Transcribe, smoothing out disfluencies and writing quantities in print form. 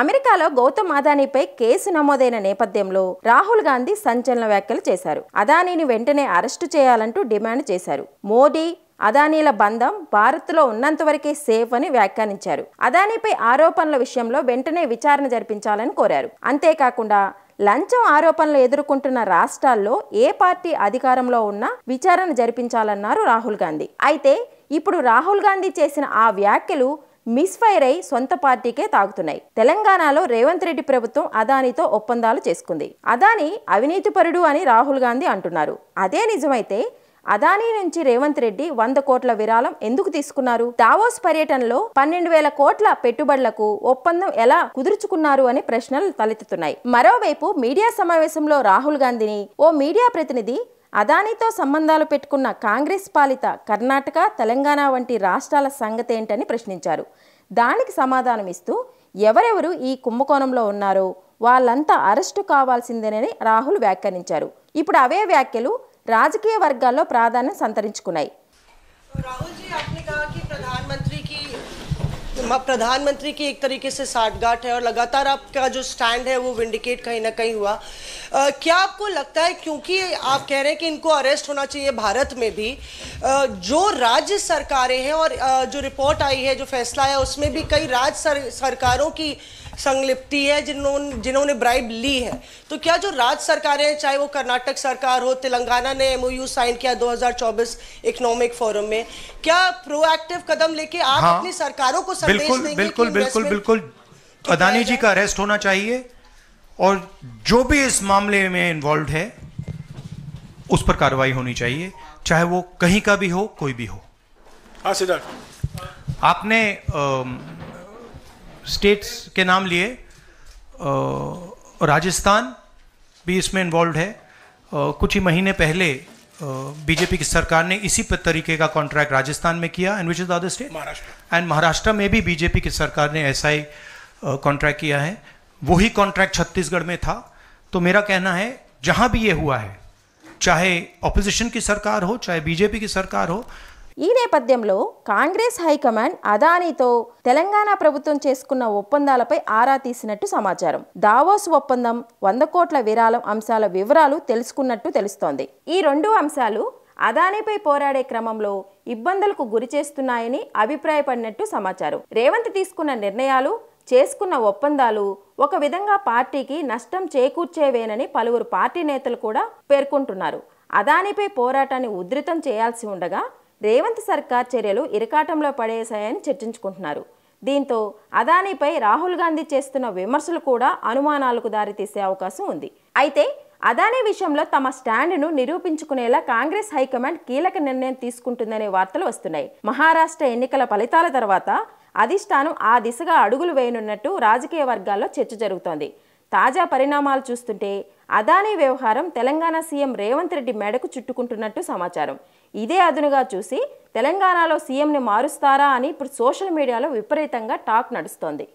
అమెరికాలో గౌతమ్ అదానీపై కేసు నమోదైన నేపథ్యంలో రాహుల్ గాంధీ సంచలన వ్యాఖ్యలు చేశారు. అదానీని వెంటనే అరెస్టు చేయాలంటూ డిమాండ్ చేశారు. మోడీ అదానీల బంధం భారత్లో ఉన్నంత వరకే సేఫ్ అని వ్యాఖ్యానించారు. అదానీపై ఆరోపణల విషయంలో వెంటనే విచారణ జరిపించాలని కోరారు. అంతేకాకుండా లంచం ఆరోపణలు ఎదుర్కొంటున్న రాష్ట్రాల్లో ఏ పార్టీ అధికారంలో ఉన్నా విచారణ జరిపించాలన్నారు రాహుల్ గాంధీ. అయితే ఇప్పుడు రాహుల్ గాంధీ చేసిన ఆ వ్యాఖ్యలు మిస్ఫైర్ అయి సొంత పార్టీకే తాగుతున్నాయి. తెలంగాణలో రేవంత్ రెడ్డి ప్రభుత్వం అదానీతో ఒప్పందాలు చేసుకుంది. అదానీ అవినీతిపరుడు అని రాహుల్ గాంధీ అంటున్నారు. అదే నిజమైతే అదానీ నుంచి రేవంత్ రెడ్డి 100 కోట్ల విరాళం ఎందుకు తీసుకున్నారు? దావోస్ పర్యటనలో 12,000 కోట్ల పెట్టుబడులకు ఒప్పందం ఎలా కుదుర్చుకున్నారు అనే ప్రశ్నలు తలెత్తుతున్నాయి. మరోవైపు మీడియా సమావేశంలో రాహుల్ గాంధీని ఓ మీడియా ప్రతినిధి అదానీతో సంబంధాలు పెట్టుకున్న కాంగ్రెస్ పాలిత కర్ణాటక, తెలంగాణ వంటి రాష్ట్రాల సంగతేంటని ప్రశ్నించారు. దానికి సమాధానమిస్తూ ఎవరెవరు ఈ కుంభకోణంలో ఉన్నారో వాళ్ళంతా అరెస్టు కావాల్సిందేనని రాహుల్ వ్యాఖ్యానించారు. ఇప్పుడు అవే వ్యాఖ్యలు రాజకీయ వర్గాల్లో ప్రాధాన్యం సంతరించుకున్నాయి. राहुल जी, आपने कहा कि प्रधानमंत्री की एक तरीके से साठगांठ है और लगातार आपका जो स्टैंड है वो विंडिकेट कहीं ना कहीं हुआ। क्या आपको लगता है, क्योंकि आप कह रहे हैं कि इनको अरेस्ट होना चाहिए भारत में भी, जो राज्य सरकारें हैं और जो रिपोर्ट आई है, जो फैसला है, उसमें भी कई राज्य सरकारों की संलिप्ति है जिन्होंने ब्राइब ली है, तो क्या जो राज्य सरकारें हैं, चाहे वो कर्नाटक सरकार हो, तेलंगाना ने MOU साइन किया 2024 इकोनॉमिक फोरम में, क्या प्रोएक्टिव कदम लेके आप अपनी सरकारों को संदेश देंगे? बिल्कुल अदानी जी का अरेस्ट होना चाहिए और जो भी इस मामले में इन्वॉल्व है उस पर कार्रवाई होनी चाहिए, चाहे वो कहीं का भी हो, कोई भी हो। हाँ सिद्धार्थ, आपने स्टेट्स के नाम लिए, राजस्थान भी इसमें इन्वॉल्व है। कुछ ही महीने पहले बीजेपी की सरकार ने इसी तरीके का कॉन्ट्रैक्ट राजस्थान में किया, and which is the other state, Maharashtra में भी बीजेपी की सरकार ने ऐसा ही कॉन्ट्रैक्ट किया है। वही कॉन्ट्रैक्ट छत्तीसगढ़ में था। तो मेरा कहना है जहां भी ये हुआ है, चाहे ऑपोजिशन की सरकार हो, चाहे बीजेपी की सरकार हो, ఈ నేపథ్యంలో కాంగ్రెస్ హైకమాండ్ అదానీతో తెలంగాణ ప్రభుత్వం చేసుకున్న ఒప్పందాలపై ఆరా తీసినట్టు సమాచారం. దావోస్ ఒప్పందం, 100 కోట్ల విరాళం అంశాల వివరాలు తెలుసుకున్నట్టు తెలుస్తోంది. ఈ 2 అంశాలు అదానీపై పోరాడే క్రమంలో ఇబ్బందులకు గురి చేస్తున్నాయని అభిప్రాయపడినట్టు సమాచారం. రేవంత్ తీసుకున్న నిర్ణయాలు, చేసుకున్న ఒప్పందాలు ఒక విధంగా పార్టీకి నష్టం చేకూర్చేవేనని పలువురు పార్టీ నేతలు కూడా పేర్కొంటున్నారు. అదానీపై పోరాటాన్ని ఉధృతం చేయాల్సి ఉండగా రేవంత్ సర్కార్ చర్యలు ఇరకాటంలో పడేశాయని చర్చించుకుంటున్నారు. దీంతో అదానీపై రాహుల్ గాంధీ చేస్తున్న విమర్శలు కూడా అనుమానాలకు దారితీసే అవకాశం ఉంది. అయితే అదానీ విషయంలో తమ స్టాండ్ను నిరూపించుకునేలా కాంగ్రెస్ హైకమాండ్ కీలక నిర్ణయం తీసుకుంటుందనే వార్తలు వస్తున్నాయి. మహారాష్ట్ర ఎన్నికల ఫలితాల తర్వాత అధిష్టానం ఆ దిశగా అడుగులు వేయనున్నట్టు రాజకీయ వర్గాల్లో చర్చ జరుగుతోంది. తాజా పరిణామాలు చూస్తుంటే అదానీ వ్యవహారం తెలంగాణ సీఎం రేవంత్ రెడ్డి మెడకు చుట్టుకుంటున్నట్టు సమాచారం. ఇదే అదునుగా చూసి తెలంగాణలో సీఎంని మారుస్తారా అని ఇప్పుడు సోషల్ మీడియాలో విపరీతంగా టాక్ నడుస్తోంది.